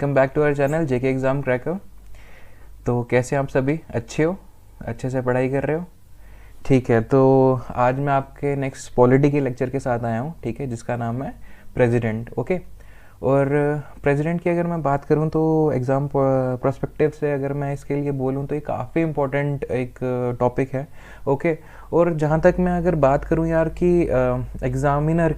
Welcome back to our channel JK exam cracker. तो कैसे आप सभी अच्छे हो, अच्छे से पढ़ाई कर रहे हो? ठीक है, तो आज मैं आपके नेक्स्ट पॉलिटी के लेक्चर के साथ आया हूँ, ठीक है, जिसका नाम है प्रेसिडेंट। ओके, और प्रेसिडेंट की अगर मैं बात करूँ तो एग्ज़ाम प्रोस्पेक्टिव से अगर मैं इसके लिए बोलूँ तो ये काफ़ी इम्पोर्टेंट एक टॉपिक है। ओके, और जहाँ तक मैं अगर बात करूँ यार कि एग्ज़ामिनर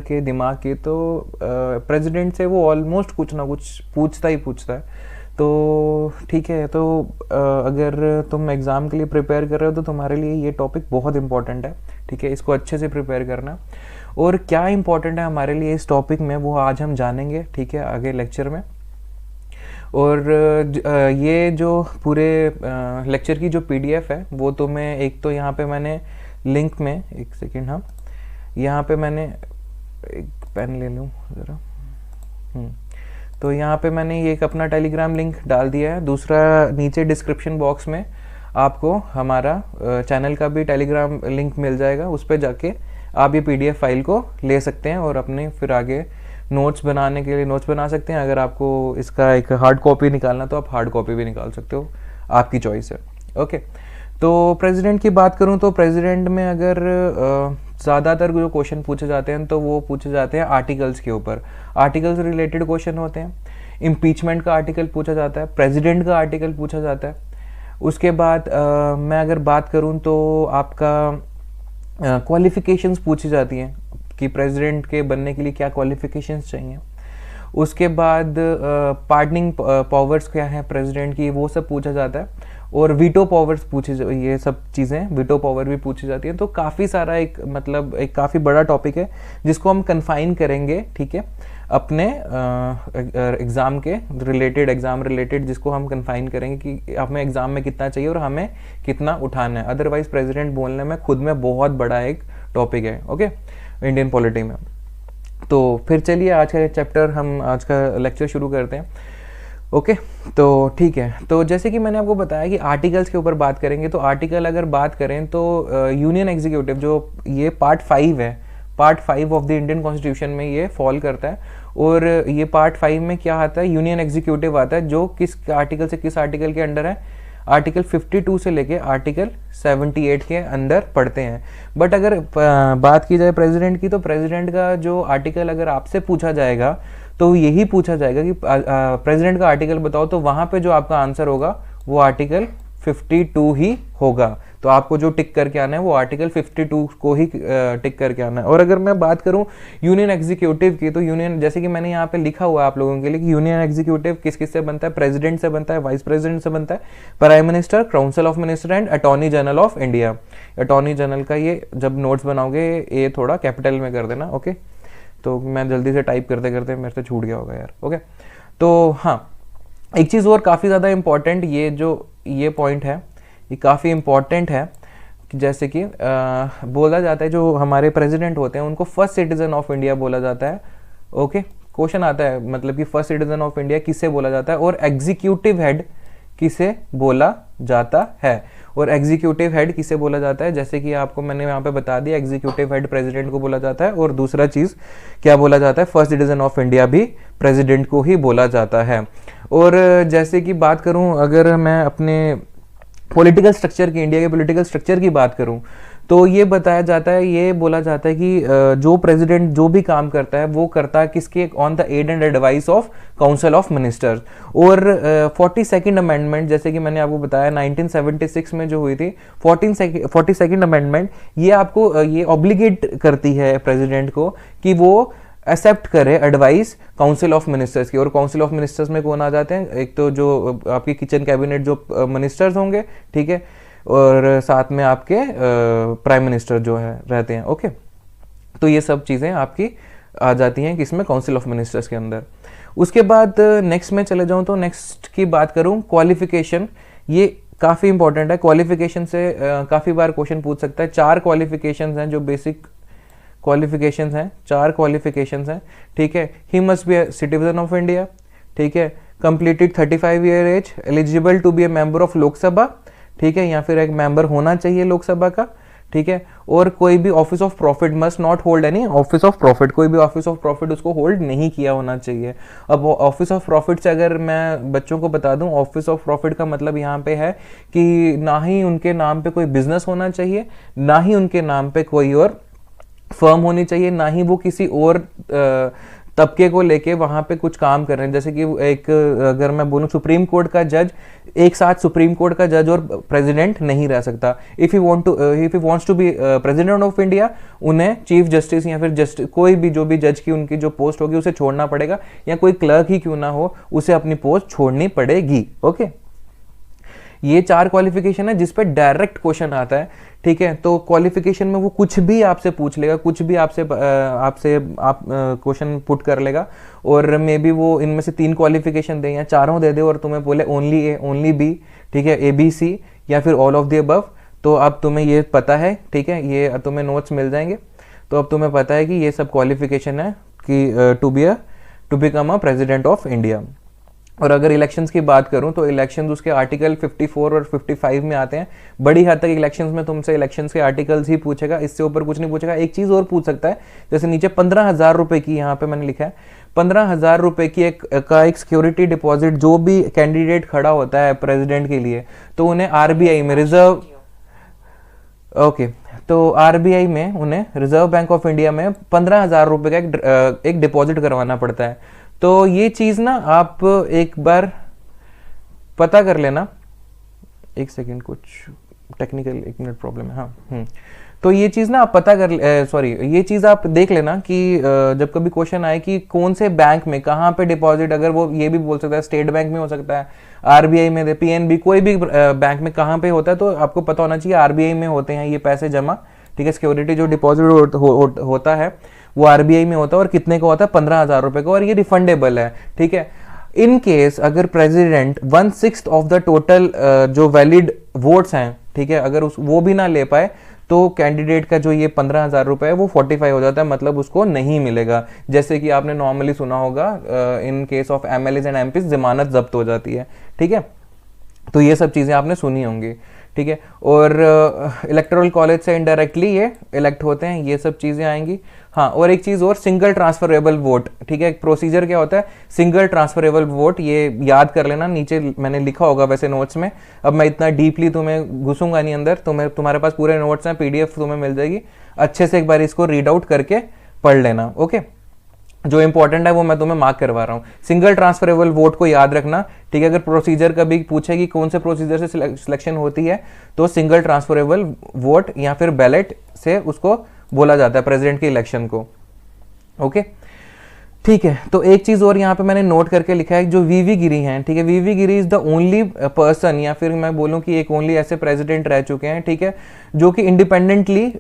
के दिमाग की, तो प्रेसिडेंट से वो ऑलमोस्ट कुछ ना कुछ पूछता ही पूछता है। तो ठीक है, तो अगर तुम एग्ज़ाम के लिए प्रिपेयर कर रहे हो तो तुम्हारे लिए ये टॉपिक बहुत इंपॉर्टेंट है। ठीक है, इसको अच्छे से प्रिपेयर करना। और क्या इंपॉर्टेंट है हमारे लिए इस टॉपिक में वो आज हम जानेंगे, ठीक है, आगे लेक्चर में। और ये जो पूरे लेक्चर की जो पीडीएफ है वो तो मैं एक तो यहाँ पे मैंने लिंक में, एक सेकेंड, हाँ, यहाँ पे मैंने एक पेन ले लूँ ज़रा। तो यहाँ पे मैंने ये एक अपना टेलीग्राम लिंक डाल दिया है। दूसरा, नीचे डिस्क्रिप्शन बॉक्स में आपको हमारा चैनल का भी टेलीग्राम लिंक मिल जाएगा। उस पर जाके आप ये पीडीएफ फाइल को ले सकते हैं और अपने फिर आगे नोट्स बनाने के लिए नोट्स बना सकते हैं। अगर आपको इसका एक हार्ड कॉपी निकालना तो आप हार्ड कॉपी भी निकाल सकते हो, आपकी चॉइस है। ओके, तो प्रेसिडेंट की बात करूं तो प्रेसिडेंट में अगर ज़्यादातर जो क्वेश्चन पूछे जाते हैं तो वो पूछे जाते हैं आर्टिकल्स के ऊपर। आर्टिकल्स रिलेटेड क्वेश्चन होते हैं। इम्पीचमेंट का आर्टिकल पूछा जाता है, प्रेसिडेंट का आर्टिकल पूछा जाता है। उसके बाद मैं अगर बात करूं तो आपका क्वालिफिकेशंस पूछी जाती हैं कि प्रेसिडेंट के बनने के लिए क्या क्वालिफिकेशंस चाहिए। उसके बाद पार्डनिंग पावर्स क्या है प्रेसिडेंट की, वो सब पूछा जाता है। और वीटो पावर्स ये सब चीज़ें, वीटो पावर भी पूछी जाती हैं। तो काफ़ी सारा एक काफ़ी बड़ा टॉपिक है जिसको हम कन्फाइन करेंगे, ठीक है, अपने एग्ज़ाम रिलेटेड जिसको हम कन्फाइन करेंगे कि हमें एग्ज़ाम में कितना चाहिए और हमें कितना उठाना है। अदरवाइज प्रेसिडेंट बोलने में खुद में बहुत बड़ा एक टॉपिक है, ओके, इंडियन पॉलिटी में। तो फिर चलिए आज का लेक्चर शुरू करते हैं। ओके, तो ठीक है, तो जैसे कि मैंने आपको बताया कि आर्टिकल्स के ऊपर बात करेंगे। तो आर्टिकल अगर बात करें तो यूनियन एग्जीक्यूटिव, जो ये पार्ट 5 है, part 5 of the Indian constitution में ये फॉल करता है। और ये पार्ट 5 में क्या आता है, यूनियन एग्जीक्यूटिव आता है, जो किस आर्टिकल से किस आर्टिकल के अंडर है, आर्टिकल 52 से लेके आर्टिकल 78 के अंदर पढ़ते हैं। बट अगर बात की जाए प्रेसिडेंट की, तो प्रेसिडेंट का जो आर्टिकल अगर आपसे पूछा जाएगा तो यही पूछा जाएगा कि प्रेसिडेंट का आर्टिकल बताओ, तो वहां पे जो आपका आंसर होगा वो आर्टिकल 52 ही होगा। तो आपको जो टिक करके आना है वो आर्टिकल 52 को ही टिक करके आना है। और अगर मैं बात करूं यूनियन एग्जीक्यूटिव की, तो यूनियन, जैसे कि मैंने यहाँ पे लिखा हुआ है आप लोगों के लिए कि यूनियन एग्जीक्यूटिव किस किस से बनता है, प्रेसिडेंट से बनता है, वाइस प्रेसिडेंट से बनता है, prime minister, council of minister and attorney general of India. Attorney general का ये जब नोट्स बनाओगे ये थोड़ा कैपिटल में कर देना, ओके। तो मैं जल्दी से टाइप करते करते मेरे से छूट गया होगा यार, ओके। तो हाँ, एक चीज़ और काफ़ी ज़्यादा इंपॉर्टेंट, ये पॉइंट है, ये काफ़ी इंपॉर्टेंट है कि जैसे कि बोला जाता है जो हमारे प्रेसिडेंट होते हैं उनको फर्स्ट सिटीजन ऑफ इंडिया बोला जाता है। ओके, क्वेश्चन आता है मतलब कि फर्स्ट सिटीजन ऑफ इंडिया किसे बोला जाता है और एग्जीक्यूटिव हेड किसे बोला जाता है। और एग्जीक्यूटिव हेड किसे बोला जाता है, जैसे कि आपको मैंने यहाँ पे बता दिया, एग्जीक्यूटिव हेड प्रेसिडेंट को बोला जाता है। और दूसरा चीज़ क्या बोला जाता है, फर्स्ट सिटीजन ऑफ इंडिया भी प्रेसिडेंट को ही बोला जाता है। और जैसे कि बात करूं, अगर मैं अपने पॉलिटिकल स्ट्रक्चर की, इंडिया के पॉलिटिकल स्ट्रक्चर की बात करूं, तो ये बताया जाता है, ये बोला जाता है कि जो प्रेसिडेंट जो भी काम करता है वो करता है किसके, on the aid and advice of council of ministers. और 42nd अमेंडमेंट, जैसे कि मैंने आपको बताया 1976 में जो हुई थी 42nd अमेंडमेंट, ये आपको ये ऑब्लिगेट करती है प्रेसिडेंट को कि वो एक्सेप्ट करे एडवाइस काउंसिल ऑफ मिनिस्टर्स की। और काउंसिल ऑफ मिनिस्टर्स में कौन आ जाते हैं, एक तो जो आपकी किचन कैबिनेट जो मिनिस्टर्स होंगे, ठीक है, और साथ में आपके प्राइम मिनिस्टर जो है रहते हैं, ओके। तो ये सब चीज़ें आपकी आ जाती हैं किसमें, काउंसिल ऑफ मिनिस्टर्स के अंदर। उसके बाद नेक्स्ट में चले जाऊं तो नेक्स्ट की बात करूं, क्वालिफिकेशन, ये काफ़ी इंपॉर्टेंट है। क्वालिफिकेशन से काफ़ी बार क्वेश्चन पूछ सकता है। 4 क्वालिफिकेशंस हैं जो बेसिक क्वालिफिकेशंस हैं, 4 क्वालिफिकेशंस हैं, ठीक है। He must be a citizen of India, ठीक है, completed 35 year age, eligible to be a member of Lok Sabha, ठीक है, या फिर एक मेंबर होना चाहिए लोकसभा का, ठीक है। और कोई भी office of profit must not hold any office of profit, कोई भी ऑफिस ऑफ प्रॉफिट उसको होल्ड नहीं किया होना चाहिए। अब ऑफिस ऑफ प्रॉफिट से अगर मैं बच्चों को बता दूं, ऑफिस ऑफ प्रॉफिट का मतलब यहाँ पे है कि ना ही उनके नाम पे कोई बिजनेस होना चाहिए, ना ही उनके नाम पे कोई और फर्म होनी चाहिए, ना ही वो किसी और तबके को लेके वहां पे कुछ काम कर रहे हैं। जैसे कि एक अगर मैं बोलूं सुप्रीम कोर्ट का जज, एक साथ सुप्रीम कोर्ट का जज और प्रेसिडेंट नहीं रह सकता। If you wants to be president of India, उन्हें चीफ जस्टिस या फिर जस्टिस कोई भी जो भी जज की उनकी जो पोस्ट होगी उसे छोड़ना पड़ेगा, या कोई क्लर्क ही क्यों ना हो उसे अपनी पोस्ट छोड़नी पड़ेगी। ओके, ये 4 क्वालिफिकेशन है जिस पे डायरेक्ट क्वेश्चन आता है, ठीक है। तो क्वालिफिकेशन में वो कुछ भी आपसे पूछ लेगा, कुछ भी आपसे आप क्वेश्चन पुट कर लेगा, और मे बी वो इनमें से 3 क्वालिफिकेशन दे या चारों दे दे और तुम्हें बोले ओनली ए ओनली बी, ठीक है, ABC या फिर ऑल ऑफ द अबव। तो अब तुम्हें ये पता है, ठीक है, ये तुम्हें नोट्स मिल जाएंगे, तो अब तुम्हें पता है कि ये सब क्वालिफिकेशन है कि to become a president of India. और अगर इलेक्शंस की बात करूं तो इलेक्शंस उसके आर्टिकल 54 और 55 में आते हैं। बड़ी हद तक इलेक्शंस में तुमसे इलेक्शंस के आर्टिकल्स ही पूछेगा, इससे ऊपर कुछ नहीं पूछेगा। एक चीज और पूछ सकता है, जैसे नीचे 15,000 रुपए की, यहाँ पे मैंने लिखा है 15,000 रुपए की एक सिक्योरिटी डिपॉजिट जो भी कैंडिडेट खड़ा होता है प्रेसिडेंट के लिए, तो उन्हें RBI में रिजर्व, ओके, तो RBI में उन्हें रिजर्व बैंक ऑफ इंडिया में 15,000 रुपए का एक डिपॉजिट करवाना पड़ता है। तो ये चीज ना आप एक बार पता कर लेना, एक सेकेंड, कुछ टेक्निकल 1 मिनट प्रॉब्लम है, हाँ। तो ये चीज ना आप पता कर, ये चीज आप देख लेना कि जब कभी क्वेश्चन आए कि कौन से बैंक में कहाँ पे डिपॉजिट, अगर वो ये भी बोल सकता है स्टेट बैंक में हो सकता है, RBI में, PNB, कोई भी बैंक में कहाँ पे होता है, तो आपको पता होना चाहिए RBI में होते हैं ये पैसे जमा, ठीक है। सिक्योरिटी जो डिपॉजिट होता है वो RBI में होता है, और कितने का होता है 15,000 रुपए का, और ये रिफंडेबल है, ठीक है। इन केस अगर प्रेसिडेंट 1/6 ऑफ द टोटल जो वैलिड वोट्स हैं, ठीक है, अगर वो भी ना ले पाए तो कैंडिडेट का जो ये 15,000 रुपए है वो 45 हो जाता है, मतलब उसको नहीं मिलेगा। जैसे कि आपने नॉर्मली सुना होगा in case of MLAs and MPs जमानत जब्त हो जाती है, ठीक है। तो ये सब चीजें आपने सुनी होंगी, ठीक है। और इलेक्टोरल कॉलेज से इनडायरेक्टली ये इलेक्ट होते हैं, ये सब चीजें आएंगी। हाँ, और एक चीज और, सिंगल ट्रांसफरेबल वोट, ठीक है। प्रोसीजर क्या होता है, सिंगल ट्रांसफरेबल वोट, ये याद कर लेना, नीचे मैंने लिखा होगा वैसे नोट्स में। अब मैं इतना डीपली तुम्हें घुसूंगा नहीं अंदर, तुम्हारे पास पूरे नोट्स हैं, PDF तुम्हें मिल जाएगी, अच्छे से एक बार इसको रीड आउट करके पढ़ लेना। ओके, जो इंपॉर्टेंट है वो मैं तुम्हें मार्क करवा रहा हूँ। सिंगल ट्रांसफरेबल वोट को याद रखना, ठीक है। अगर प्रोसीजर कभी पूछे कि कौन से प्रोसीजर से सिलेक्शन होती है, तो सिंगल ट्रांसफरेबल वोट या फिर बैलेट से उसको बोला जाता है प्रेसिडेंट के इलेक्शन को। ओके, ठीक है। तो एक चीज और यहाँ पे मैंने नोट करके लिखा है, जो VV गिरी हैं, ठीक है, VV Giri is the only person, या फिर मैं बोलूँ कि एक ओनली ऐसे प्रेसिडेंट रह चुके हैं, ठीक है, जो कि इंडिपेंडेंटली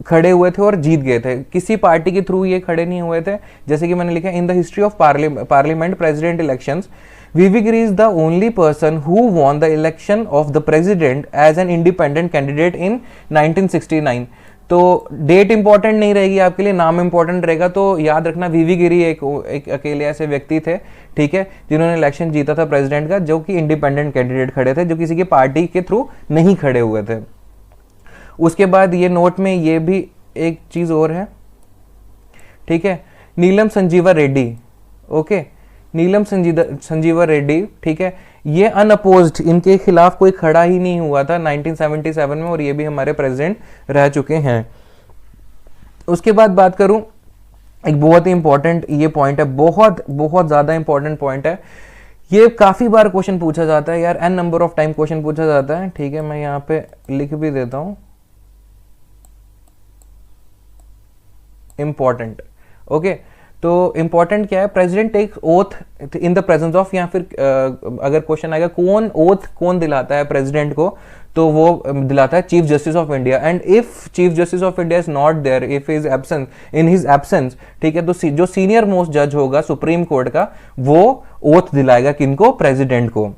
खड़े हुए थे और जीत गए थे, किसी पार्टी के थ्रू ये खड़े नहीं हुए थे। जैसे कि मैंने लिखा in the history of parliament president elections, VV Giri is the only person who won the election of the president as an independent candidate in 1969। तो डेट इंपॉर्टेंट नहीं रहेगी आपके लिए, नाम इंपॉर्टेंट रहेगा। तो याद रखना VV गिरी एक अकेले ऐसे व्यक्ति थे, ठीक है, जिन्होंने इलेक्शन जीता था प्रेसिडेंट का, जो कि इंडिपेंडेंट कैंडिडेट खड़े थे, जो किसी की पार्टी के थ्रू नहीं खड़े हुए थे। उसके बाद ये नोट में ये भी एक चीज और है, ठीक है, नीलम संजीवा रेड्डी, ओके, नीलम संजीवा रेड्डी, ठीक है, ये अनअपोज्ड, इनके खिलाफ कोई खड़ा ही नहीं हुआ था 1977 में, और ये भी हमारे प्रेसिडेंट रह चुके हैं। उसके बाद बात करूं, एक बहुत ही इंपॉर्टेंट ये पॉइंट है, बहुत बहुत ज्यादा इंपॉर्टेंट पॉइंट है, ये काफी बार क्वेश्चन पूछा जाता है यार, n number of time question पूछा जाता है, ठीक है, मैं यहाँ पे लिख भी देता हूं, इंपॉर्टेंट। ओके, तो इंपॉर्टेंट क्या है, president takes oath in the presence of, या फिर अगर क्वेश्चन आएगा कौन दिलाता है प्रेसिडेंट को, तो वो दिलाता है chief justice of India. And if chief justice of India is not there, if is absence, in his absence, ठीक है, तो जो सीनियर मोस्ट जज होगा सुप्रीम कोर्ट का, वो ओथ दिलाएगा किनको, प्रेसिडेंट को।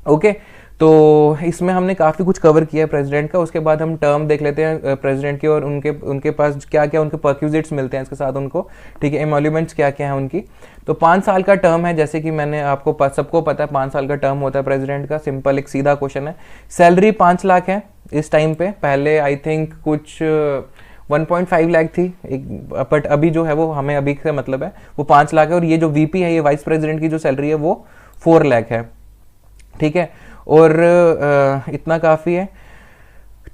ओके, तो इसमें हमने काफ़ी कुछ कवर किया है प्रेसिडेंट का। उसके बाद हम टर्म देख लेते हैं प्रेसिडेंट की, और उनके उनके पास क्या क्या उनके परक्यूजिट्स मिलते हैं इसके साथ उनको, ठीक है, एमोल्यूमेंट्स क्या क्या है उनकी। तो 5 साल का टर्म है, जैसे कि मैंने आपको सबको पता है 5 साल का टर्म होता है प्रेसिडेंट का। सिंपल एक सीधा क्वेश्चन है। सैलरी 5 लाख है इस टाइम पे, पहले आई थिंक कुछ 1.5 लाख थी एक, बट अभी जो है वो हमें अभी से मतलब है वो 5 लाख है। और ये जो वीपी है, ये वाइस प्रेसिडेंट की जो सैलरी है वो 4 लाख है, ठीक है। और इतना काफ़ी है,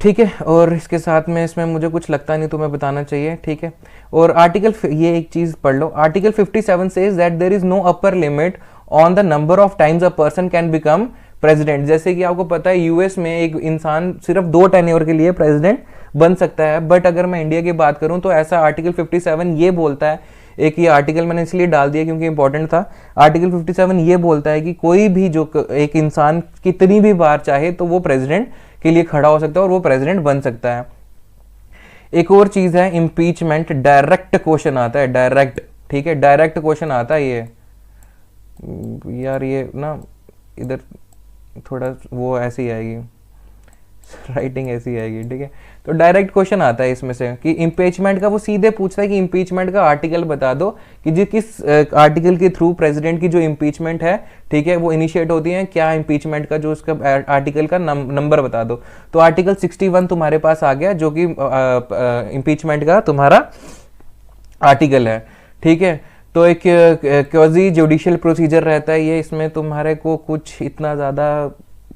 ठीक है। और इसके साथ में इसमें मुझे कुछ लगता नहीं, तुम्हें बताना चाहिए, ठीक है। और आर्टिकल, ये एक चीज़ पढ़ लो, article 57 says that there is no upper limit on the number of times a person can become president. जैसे कि आपको पता है यूएस में एक इंसान सिर्फ 2 टेन्योर के लिए प्रेसिडेंट बन सकता है, बट अगर मैं इंडिया की बात करूं तो ऐसा आर्टिकल 57 ये बोलता है, एक ये आर्टिकल मैंने इसलिए डाल दिया क्योंकि इंपॉर्टेंट था। आर्टिकल 57 ये बोलता है कि कोई भी जो एक इंसान कितनी भी बार चाहे तो वो प्रेसिडेंट के लिए खड़ा हो सकता है और वो प्रेसिडेंट बन सकता है। एक और चीज है इम्पीचमेंट, डायरेक्ट क्वेश्चन आता है, डायरेक्ट, ठीक है, डायरेक्ट क्वेश्चन आता है। ये यार ये ना इधर थोड़ा वो ऐसी आएगी, राइटिंग ऐसी आएगी, ठीक है। तो डायरेक्ट क्वेश्चन आता है इसमें से कि इम्पीचमेंट का वो सीधे पूछता है कि इम्पीचमेंट का आर्टिकल बता दो कि जो किस आर्टिकल के थ्रू प्रेसिडेंट की जो इम्पीचमेंट है, ठीक है, वो इनिशिएट होती है, क्या इम्पीचमेंट का जो उसका आर्टिकल का नंबर बता दो। तो आर्टिकल 61 तुम्हारे पास आ गया, जो कि इम्पीचमेंट का तुम्हारा आर्टिकल है, ठीक है। तो एक क्वाजी जुडिशियल प्रोसीजर रहता है ये, इसमें तुम्हारे को कुछ इतना ज़्यादा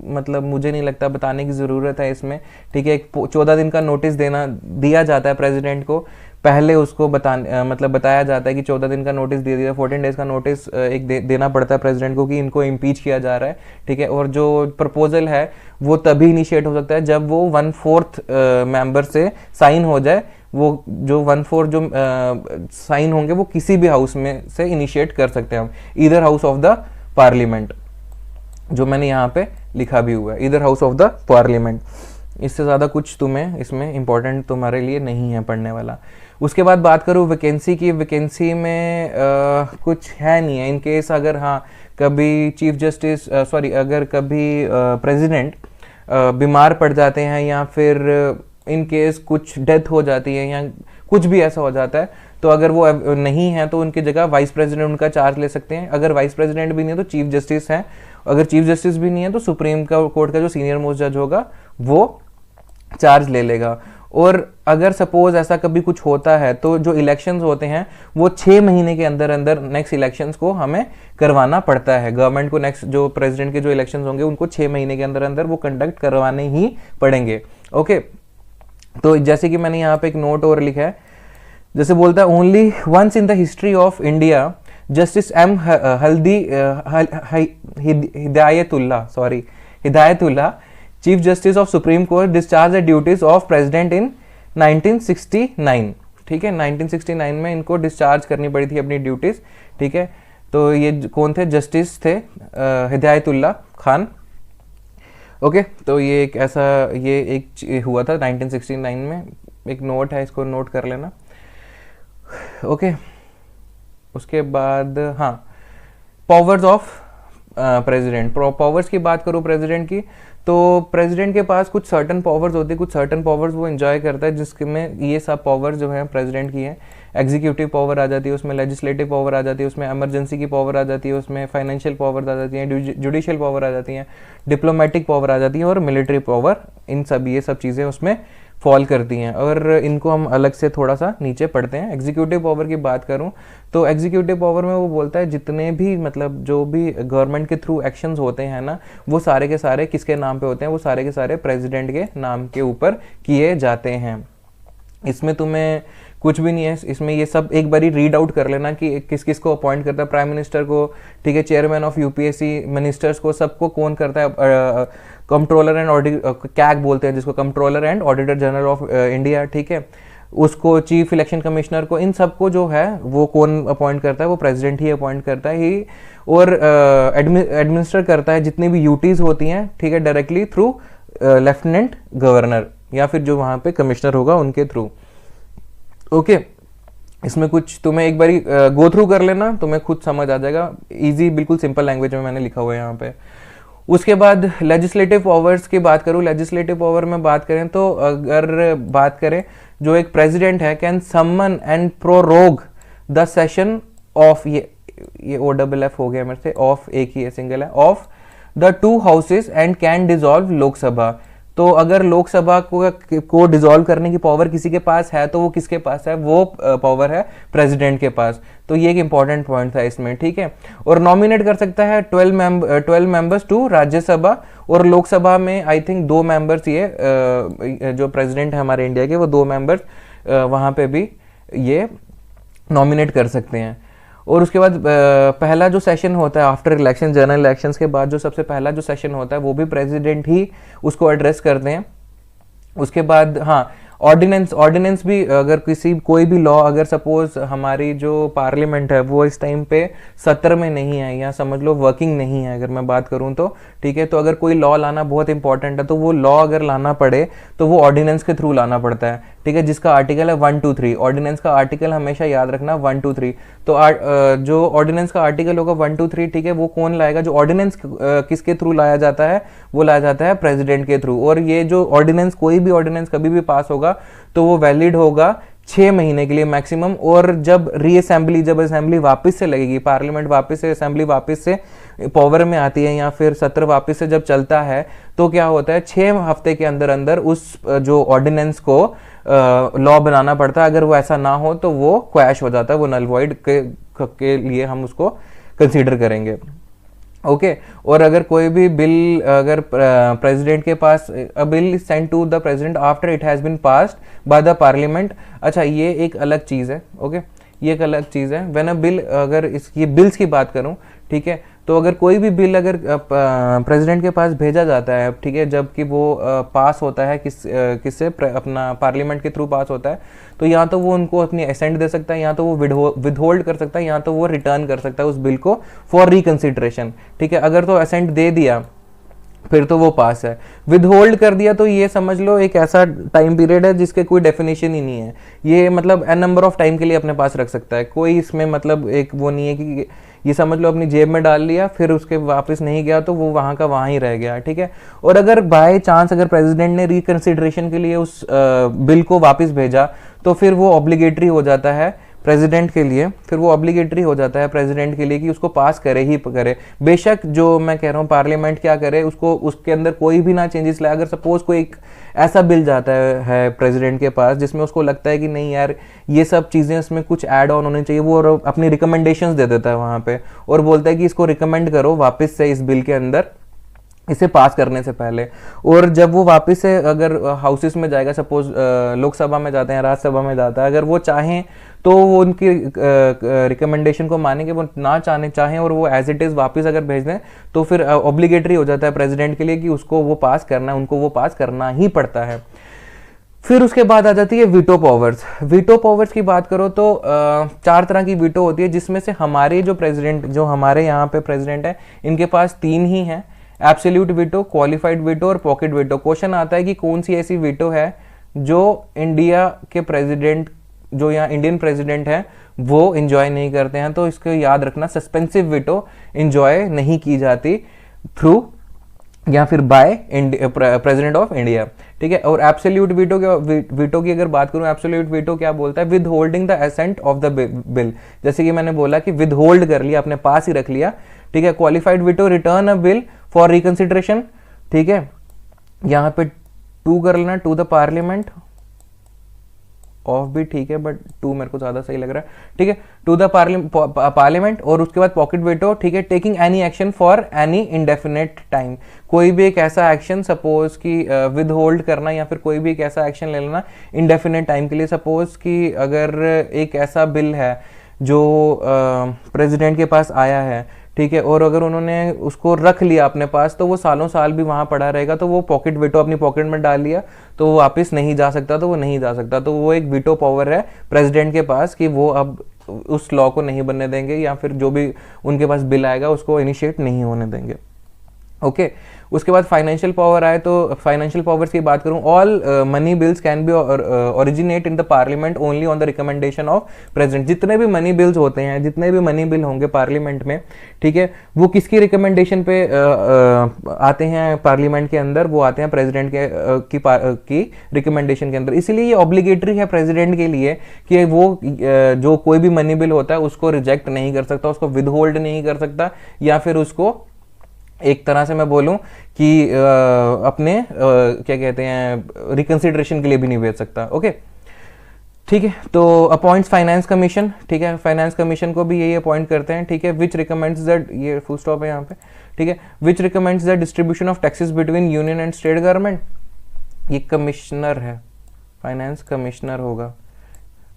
मतलब मुझे नहीं लगता बताने की ज़रूरत है इसमें, ठीक है। एक 14 दिन का नोटिस दिया जाता है प्रेसिडेंट को, पहले उसको मतलब बताया जाता है कि 14 दिन का नोटिस दे दिया, 14 डेज का नोटिस देना पड़ता है प्रेसिडेंट को कि इनको इम्पीच किया जा रहा है, ठीक है। और जो प्रपोजल है वो तभी इनिशिएट हो सकता है जब वो 1/4 मेंबर से साइन हो जाए। वो जो 1/4 जो साइन होंगे वो किसी भी हाउस में से इनिशिएट कर सकते हैं हम, either house of the parliament, जो मैंने यहाँ पे लिखा भी हुआ है, either house of the parliament. इससे ज़्यादा कुछ तुम्हें इसमें इंपॉर्टेंट तुम्हारे लिए नहीं है पढ़ने वाला। उसके बाद बात करूँ वैकेंसी की, वैकेंसी में कुछ है नहीं है। इन केस अगर हाँ कभी चीफ जस्टिस अगर कभी प्रेसिडेंट बीमार पड़ जाते हैं या फिर इन केस कुछ डेथ हो जाती है या कुछ भी ऐसा हो जाता है, तो अगर वो नहीं है तो उनकी जगह वाइस प्रेसिडेंट उनका चार्ज ले सकते हैं। अगर वाइस प्रेसिडेंट भी नहीं है तो चीफ जस्टिस हैं, अगर चीफ जस्टिस भी नहीं है तो सुप्रीम कोर्ट का जो सीनियर मोस्ट जज होगा वो चार्ज ले लेगा। और अगर सपोज ऐसा कभी कुछ होता है तो जो इलेक्शंस होते हैं वो 6 महीने के अंदर अंदर नेक्स्ट इलेक्शंस को हमें करवाना पड़ता है गवर्नमेंट को। नेक्स्ट जो प्रेसिडेंट के जो इलेक्शंस होंगे उनको 6 महीने के अंदर अंदर वो कंडक्ट करवाने ही पड़ेंगे, ओके। तो जैसे कि मैंने यहाँ पे एक नोट और लिखा है, जैसे बोलता है only once in the history of India justice M Hidayatullah chief justice of supreme court discharge the duties of president in 1969, ठीक है। 1969 में इनको डिस्चार्ज करनी पड़ी थी अपनी ड्यूटीज, ठीक है। तो ये कौन थे? जस्टिस थे हिदायतुल्लाह खान, ओके। तो ये एक ऐसा ये एक हुआ था 1969 में, एक नोट है, इसको नोट कर लेना, ओके। उसके बाद हाँ पावर्स ऑफ प्रेसिडेंट, पावर्स की बात करूँ प्रेसिडेंट की, तो प्रेसिडेंट के पास कुछ सर्टन पावर्स होती है, कुछ सर्टन पावर्स वो एंजॉय करता है, जिसके में ये सब पावर्स जो हैं प्रेसिडेंट की हैं। एग्जीक्यूटिव पावर आ जाती है उसमें, लेजिस्लेटिव पावर आ जाती है उसमें, इमरजेंसी की पावर आ जाती है उसमें, फाइनेंशियल पावर आ जाती है, जुडिशियल पावर आ जाती है, डिप्लोमेटिक पावर आ जाती है और मिलिट्री पावर, इन सब ये सब चीज़ें उसमें फॉल करती हैं। और इनको हम अलग से थोड़ा सा नीचे पढ़ते हैं। एग्जीक्यूटिव पावर की बात करूं तो एग्जीक्यूटिव पावर में वो बोलता है जितने भी मतलब जो भी गवर्नमेंट के थ्रू एक्शंस होते हैं ना, वो सारे के सारे किसके नाम पे होते हैं? वो सारे के सारे प्रेसिडेंट के नाम के ऊपर किए जाते हैं। इसमें तुम्हें कुछ भी नहीं है, इसमें ये सब एक बारी रीड आउट कर लेना कि किस किस को अपॉइंट करता है, प्राइम मिनिस्टर को, ठीक है, चेयरमैन ऑफ यूपीएससी, मिनिस्टर्स को, सबको कौन करता है? कंट्रोलर एंड ऑडिटर, कैग बोलते हैं जिसको, controller and auditor general of India, ठीक है, उसको, चीफ इलेक्शन कमिश्नर को, इन सबको जो है वो कौन अपॉइंट करता है? वो प्रेसिडेंट ही अपॉइंट करता है ही। और एडमिनिस्टर करता है जितनी भी यूटीज होती हैं, ठीक है, डायरेक्टली थ्रू लेफ्टिनेंट गवर्नर या फिर जो वहाँ पे कमिश्नर होगा उनके थ्रू, ओके। इसमें कुछ तुम्हें एक बारी गो थ्रू कर लेना, तुम्हें खुद समझ आ जाएगा, इजी, बिल्कुल सिंपल लैंग्वेज में मैंने लिखा हुआ है यहाँ पे। उसके बाद लेजिस्लेटिव पावर्स की बात करूँ, लेजिस्लेटिव पावर में बात करें तो अगर बात करें जो एक प्रेसिडेंट है, can summon and prorogue the session of, ये ओ डबल एफ हो गया मेरे से, ऑफ एक ही है, सिंगल है, of the two houses and can dissolve Lok Sabha. तो अगर लोकसभा को डिसॉल्व करने की पावर किसी के पास है तो वो किसके पास है, वो पावर है प्रेसिडेंट के पास। तो ये एक इंपॉर्टेंट पॉइंट था इसमें, ठीक है। और नॉमिनेट कर सकता है 12 मेंबर्स टू राज्यसभा, और लोकसभा में आई थिंक 2 मेंबर्स, ये जो प्रेसिडेंट है हमारे इंडिया के, वो 2 मेंबर्स वहाँ पे भी ये नॉमिनेट कर सकते हैं। और उसके बाद पहला जो सेशन होता है आफ्टर इलेक्शन, जनरल इलेक्शंस के बाद जो सबसे पहला जो सेशन होता है वो भी प्रेसिडेंट ही उसको एड्रेस करते हैं। उसके बाद हाँ, ऑर्डिनेंस भी, अगर कोई भी लॉ, अगर सपोज हमारी जो पार्लियामेंट है वो इस टाइम पे सत्र में नहीं है, या समझ लो वर्किंग नहीं है, अगर मैं बात करूं तो, ठीक है, तो अगर कोई लॉ लाना बहुत इंपॉर्टेंट है तो वो लॉ अगर लाना पड़े तो वो ऑर्डिनेंस के थ्रू लाना पड़ता है, ठीक है, जिसका आर्टिकल है 1, 2, 3। ऑर्डिनेंस का आर्टिकल हमेशा याद रखना 1, 2, 3। तो जो ऑर्डिनेंस का आर्टिकल होगा 1, 2, 3, ठीक है, वो कौन लाएगा, जो ऑर्डिनेंस किसके थ्रू लाया जाता है, वो लाया जाता है प्रेसिडेंट के थ्रू। और ये जो ऑर्डिनेंस, कोई भी ऑर्डिनेंस कभी भी पास होगा तो वो वैलिड होगा 6 महीने के लिए मैक्सिमम। और जब जब असेंबली वापस से लगेगी, पार्लियामेंट वापस से, असेंबली वापस से पावर में आती है, या फिर सत्र वापस से जब चलता है, तो क्या होता है, 6 हफ्ते के अंदर अंदर उस जो ऑर्डिनेंस को लॉ बनाना पड़ता है। अगर वो ऐसा ना हो तो वो क्वैश हो जाता है, वो नल वॉइड के लिए हम उसको कंसीडर करेंगे। ओके और अगर कोई भी बिल, अगर प्रेसिडेंट के पास, a bill is sent to the president after it has been passed by the parliament. अच्छा, ये एक अलग चीज़ है, ओके, ये एक अलग चीज़ है। व्हेन अ बिल, अगर ये बिल्स की बात करूं, ठीक है, तो अगर कोई भी बिल अगर प्रेसिडेंट के पास भेजा जाता है, ठीक है, जबकि वो पास होता है किससे, अपना पार्लियामेंट के थ्रू पास होता है, तो या तो वो उनको अपनी असेंट दे सकता है, या तो वो विदहोल्ड कर सकता है, या तो वो रिटर्न कर सकता है उस बिल को फॉर रिकंसिडरेशन, ठीक है। अगर तो असेंट दे दिया फिर तो वो पास है, विदहोल्ड कर दिया तो ये समझ लो एक ऐसा टाइम पीरियड है जिसके कोई डेफिनेशन ही नहीं है, ये मतलब एन नंबर ऑफ टाइम के लिए अपने पास रख सकता है, कोई इसमें मतलब एक वो नहीं है कि ये समझ लो अपनी जेब में डाल लिया फिर उसके वापस नहीं गया तो वो वहाँ का वहाँ ही रह गया, ठीक है। और अगर बाय चांस अगर प्रेसिडेंट ने रिकंसिडरेशन के लिए उस बिल को वापस भेजा तो फिर वो ऑब्लिगेटरी हो जाता है प्रेसिडेंट के लिए, फिर वो ऑब्लिगेटरी हो जाता है प्रेसिडेंट के लिए कि उसको पास करे ही करे। बेशक जो मैं कह रहा हूँ पार्लियामेंट क्या करे, उसको उसके अंदर कोई भी ना चेंजेस लाए। अगर सपोज कोई एक ऐसा बिल जाता है प्रेसिडेंट के पास जिसमें उसको लगता है कि नहीं यार ये सब चीज़ें इसमें कुछ ऐड ऑन होनी चाहिए, वो और अपनी रिकमेंडेशंस दे देता है वहाँ पे और बोलता है कि इसको रिकमेंड करो वापस से इस बिल के अंदर, इसे पास करने से पहले। और जब वो वापस से अगर हाउसेस में जाएगा, सपोज लोकसभा में जाते हैं, राज्यसभा में जाता है, अगर वो चाहें तो वो उनकी रिकमेंडेशन को मानेंगे, वो ना चाहें और वो एज इट इज़ वापस अगर भेज दें तो फिर ऑब्लिगेटरी हो जाता है प्रेसिडेंट के लिए कि उसको वो पास करना है, उनको वो पास करना ही पड़ता है। फिर उसके बाद आ जाती है वीटो पावर्स। वीटो पावर्स की बात करो तो 4 तरह की वीटो होती है, जिसमें से हमारे जो प्रेसिडेंट, जो हमारे यहाँ पे प्रेसिडेंट है, इनके पास 3 ही हैं, एब्सोल्यूट वीटो, क्वालिफाइड वीटो और पॉकेट वीटो। क्वेश्चन आता है कि कौन सी ऐसी वीटो है जो इंडिया के प्रेसिडेंट, जो यहाँ इंडियन प्रेसिडेंट है वो इंजॉय नहीं करते हैं, तो इसको याद रखना, सस्पेंसिव वीटो इंजॉय नहीं की जाती थ्रू या फिर बाय प्रेसिडेंट ऑफ इंडिया, ठीक है। और एब्सोल्यूट वीटो की अगर बात करूं, एब्सोल्यूट वीटो क्या बोलता है, with holding the ascent of the bill. जैसे कि मैंने बोला कि विद होल्ड कर लिया, अपने पास ही रख लिया, ठीक है। Qualified veto, return a bill for reconsideration, ठीक है, यहाँ पे 2 कर लेना, टू द पार्लियामेंट, ऑफ भी ठीक है बट 2 मेरे को ज्यादा सही लग रहा है, ठीक है, टू द पार्लियामेंट। और उसके बाद पॉकेट वीटो, ठीक है, taking any action for any indefinite time, कोई भी एक ऐसा एक्शन, सपोज कि विद होल्ड करना या फिर कोई भी एक ऐसा एक्शन ले लेना इंडेफिनेट टाइम के लिए। सपोज कि अगर एक ऐसा बिल है जो प्रेसिडेंट के पास आया है, ठीक है, और अगर उन्होंने उसको रख लिया अपने पास तो वो सालों साल भी वहाँ पड़ा रहेगा, तो वो पॉकेट वीटो अपनी पॉकेट में डाल लिया तो वो वापस नहीं जा सकता, तो वो नहीं जा सकता। तो वो एक वीटो पावर है प्रेसिडेंट के पास कि वो अब उस लॉ को नहीं बनने देंगे या फिर जो भी उनके पास बिल आएगा उसको इनिशिएट नहीं होने देंगे। ओके उसके बाद फाइनेंशियल पावर आए तो फाइनेंशियल पावर्स की बात करूं, all money bills can be originate in the parliament only on the recommendation of president. जितने भी मनी बिल्स होते हैं, जितने भी मनी बिल होंगे पार्लियामेंट में, ठीक है, वो किसकी रिकमेंडेशन पे आते हैं पार्लियामेंट के अंदर? वो आते हैं प्रेसिडेंट के की रिकमेंडेशन के अंदर। इसीलिए ये ऑब्लिगेटरी है प्रेसिडेंट के लिए कि वो जो कोई भी मनी बिल होता है उसको रिजेक्ट नहीं कर सकता, उसको विदहोल्ड नहीं कर सकता, या फिर उसको एक तरह से मैं बोलूं कि अपने क्या कहते हैं रिकंसिडरेशन के लिए भी नहीं भेज सकता। ओके ठीक है, तो अपॉइंट्स फाइनेंस कमीशन, ठीक है, फाइनेंस कमीशन को भी यही अपॉइंट करते हैं, ठीक है, विच रिकमेंड्स दैट, ये फुल स्टॉप है यहाँ पे, ठीक है, which recommends the distribution of taxes between union and state government. ये कमिश्नर है, फाइनेंस कमिश्नर होगा,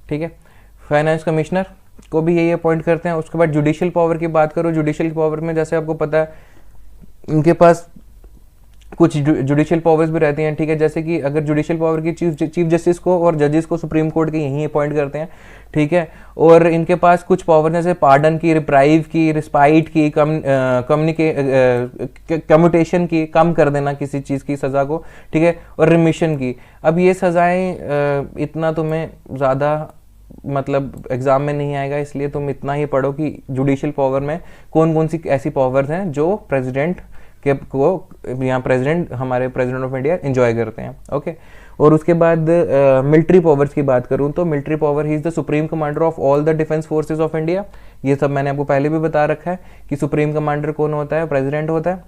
ठीक है, फाइनेंस कमिश्नर को भी यही अपॉइंट करते हैं। उसके बाद जुडिशियल पावर की बात करो, जुडिशियल पावर में जैसे आपको पता है इनके पास कुछ जुडिशियल पावर्स भी रहती हैं, ठीक है, जैसे कि अगर जुडिशियल पावर की चीफ जस्टिस को और जजेस को सुप्रीम कोर्ट के यहीं अपॉइंट करते हैं, ठीक है, और इनके पास कुछ पावर जैसे पार्डन की, रिप्राइव की, रिस्पाइट की, कम्यूटेशन की, कम कर देना किसी चीज़ की सज़ा को, ठीक है, और रिमिशन की। अब ये सज़ाएं इतना तुम्हें ज़्यादा मतलब एग्जाम में नहीं आएगा, इसलिए तुम इतना ही पढ़ो कि जुडिशियल पावर में कौन कौन सी ऐसी पावर्स हैं जो प्रेसिडेंट के को यहाँ प्रेसिडेंट, हमारे प्रेसिडेंट ऑफ इंडिया एंजॉय करते हैं। ओके और उसके बाद मिलिट्री पावर्स की बात करूँ तो military power he is the supreme commander of all the defence forces of India. ये सब मैंने आपको पहले भी बता रखा है कि सुप्रीम कमांडर कौन होता है, प्रेसिडेंट होता है,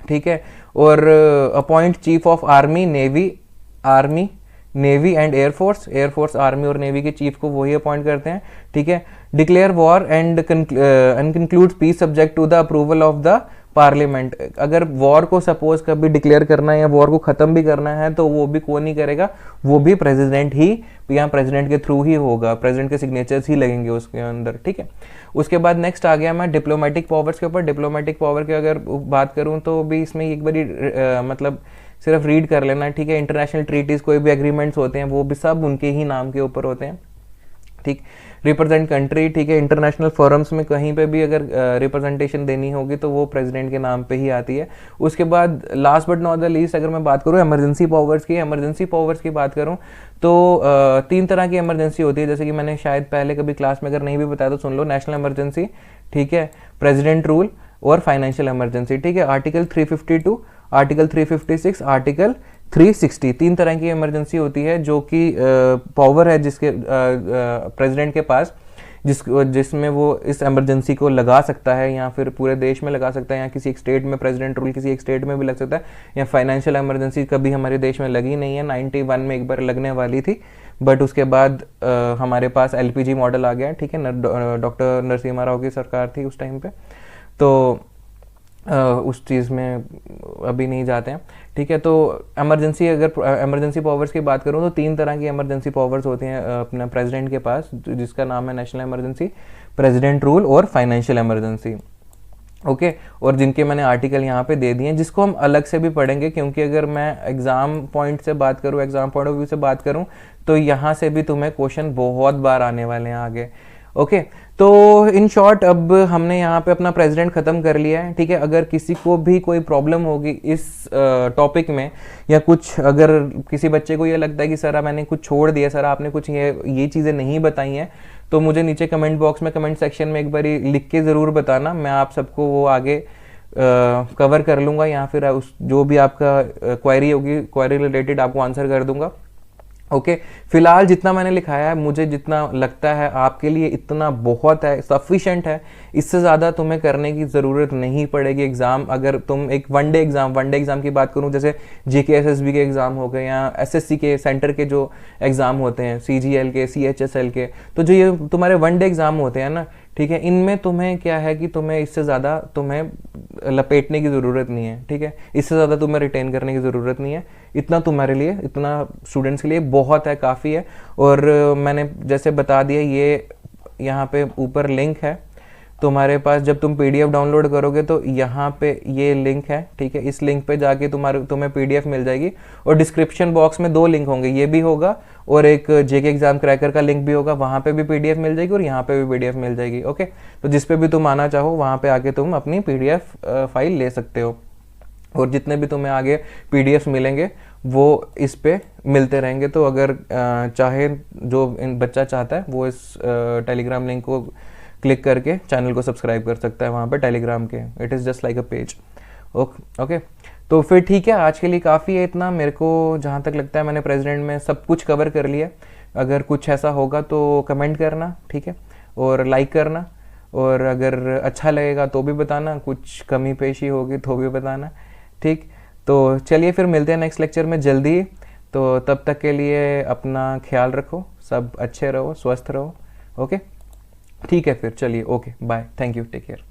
ठीक है, और appoint chief of army, navy and air force, army और नेवी के चीफ को वही अपॉइंट करते हैं, ठीक है, declare war and conclude peace subject to the approval of the parliament. अगर वॉर को सपोज कभी डिक्लेयर करना है या वॉर को खत्म भी करना है तो वो भी कौन नहीं करेगा, वो भी प्रेसिडेंट ही, यहाँ प्रेसिडेंट के थ्रू ही होगा, प्रेसिडेंट के सिग्नेचर्स ही लगेंगे उसके अंदर, ठीक है। उसके बाद नेक्स्ट आ गया मैं डिप्लोमेटिक पावर्स के ऊपर। डिप्लोमेटिक पावर की अगर बात करूँ तो भी इसमें एक बारी मतलब सिर्फ रीड कर लेना, ठीक है, इंटरनेशनल ट्रीटीज, कोई भी एग्रीमेंट्स होते हैं वो भी सब उनके ही नाम के ऊपर होते हैं, ठीक, रिप्रेजेंट कंट्री, ठीक है, इंटरनेशनल फोरम्स में कहीं पे भी अगर रिप्रेजेंटेशन देनी होगी तो वो प्रेसिडेंट के नाम पे ही आती है। उसके बाद last but not the least अगर मैं बात करूँ इमरजेंसी पावर्स की बात करूँ तो 3 तरह की इमरजेंसी होती है, जैसे कि मैंने शायद पहले कभी क्लास में अगर नहीं भी बताया तो सुन लो, नेशनल इमरजेंसी, ठीक है, प्रेसिडेंट रूल और फाइनेंशियल इमरजेंसी, ठीक है, आर्टिकल 352, आर्टिकल 356, आर्टिकल 360, 3 तरह की इमरजेंसी होती है जो कि पावर है जिसके प्रेसिडेंट के पास, जिसमें वो इस इमरजेंसी को लगा सकता है, या फिर पूरे देश में लगा सकता है, या किसी एक स्टेट में प्रेसिडेंट रूल किसी एक स्टेट में भी लग सकता है, या फाइनेंशियल इमरजेंसी कभी हमारे देश में लगी नहीं है, 91 में एक बार लगने वाली थी, बट उसके बाद हमारे पास LPG मॉडल आ गया, ठीक है, डॉक्टर नरसिम्हा राव की सरकार थी उस टाइम पे, तो उस चीज़ में अभी नहीं जाते हैं, ठीक है। तो इमरजेंसी, अगर इमरजेंसी पावर्स की बात करूँ तो 3 तरह की इमरजेंसी पावर्स होती हैं अपने प्रेसिडेंट के पास, जिसका नाम है नेशनल इमरजेंसी, प्रेसिडेंट रूल और फाइनेंशियल इमरजेंसी, ओके, और जिनके मैंने आर्टिकल यहाँ पे दे दिए हैं, जिसको हम अलग से भी पढ़ेंगे, क्योंकि अगर मैं एग्जाम पॉइंट से बात करूँ, एग्जाम पॉइंट ऑफ व्यू से बात करूँ तो यहाँ से भी तुम्हें क्वेश्चन बहुत बार आने वाले हैं आगे, ओके। तो इन शॉर्ट अब हमने यहाँ पे अपना प्रेसिडेंट ख़त्म कर लिया है, ठीक है। अगर किसी को भी कोई प्रॉब्लम होगी इस टॉपिक में, या कुछ अगर किसी बच्चे को ये लगता है कि सर मैंने कुछ छोड़ दिया, सर आपने कुछ ये चीज़ें नहीं बताई हैं, तो मुझे नीचे कमेंट बॉक्स में, कमेंट सेक्शन में एक बार लिख के ज़रूर बताना, मैं आप सबको वो आगे कवर कर लूँगा, या फिर उस जो भी आपका क्वेरी होगी, क्वेरी रिलेटेड आपको आंसर कर दूंगा, ओके। फिलहाल जितना मैंने लिखाया है, मुझे जितना लगता है आपके लिए इतना बहुत है, सफिशेंट है, इससे ज़्यादा तुम्हें करने की ज़रूरत नहीं पड़ेगी। एग्ज़ाम अगर तुम एक वनडे एग्ज़ाम की बात करूँ, जैसे GK SSB के एग्ज़ाम हो गए, या SSC के सेंटर के जो एग्ज़ाम होते हैं, CGL के, CHSL के, तो जो ये तुम्हारे वनडे एग्ज़ाम होते हैं ना, ठीक है, इनमें तुम्हें क्या है कि तुम्हें इससे ज़्यादा तुम्हें लपेटने की ज़रूरत नहीं है, ठीक है, इससे ज़्यादा तुम्हें रिटेन करने की ज़रूरत नहीं है, इतना तुम्हारे लिए, इतना स्टूडेंट्स के लिए बहुत है, काफ़ी है। और मैंने जैसे बता दिया, ये यहाँ पे ऊपर लिंक है तुम्हारे पास, जब तुम PDF डाउनलोड करोगे तो यहाँ पे ये लिंक है, ठीक है, इस लिंक पे जाके तुम्हें PDF मिल जाएगी, और डिस्क्रिप्शन बॉक्स में 2 लिंक होंगे, ये भी होगा और एक JK एग्जाम क्रैकर का लिंक भी होगा, वहाँ पे भी PDF मिल जाएगी और यहाँ पे भी PDF मिल जाएगी, ओके। तो जिस पे भी तुम आना चाहो वहाँ पे आके तुम अपनी PDF फाइल ले सकते हो। और जितने भी तुम्हें आगे पीडीएफ मिलेंगे वो इस पे मिलते रहेंगे। तो अगर चाहे जो इन बच्चा चाहता है वो इस टेलीग्राम लिंक को क्लिक करके चैनल को सब्सक्राइब कर सकता है वहाँ पे टेलीग्राम के। It is just like a page. Okay, तो फिर ठीक है, आज के लिए काफ़ी है इतना। मेरे को जहाँ तक लगता है मैंने प्रेसिडेंट में सब कुछ कवर कर लिया। अगर कुछ ऐसा होगा तो कमेंट करना, ठीक है, और लाइक करना, और अगर अच्छा लगेगा तो भी बताना, कुछ कमी पेशी होगी तो भी बताना, ठीक। तो चलिए फिर मिलते हैं नेक्स्ट लेक्चर में जल्दी। तो तब तक के लिए अपना ख्याल रखो, सब अच्छे रहो, स्वस्थ रहो। ओके, ठीक है फिर चलिए, okay bye, thank you, take care.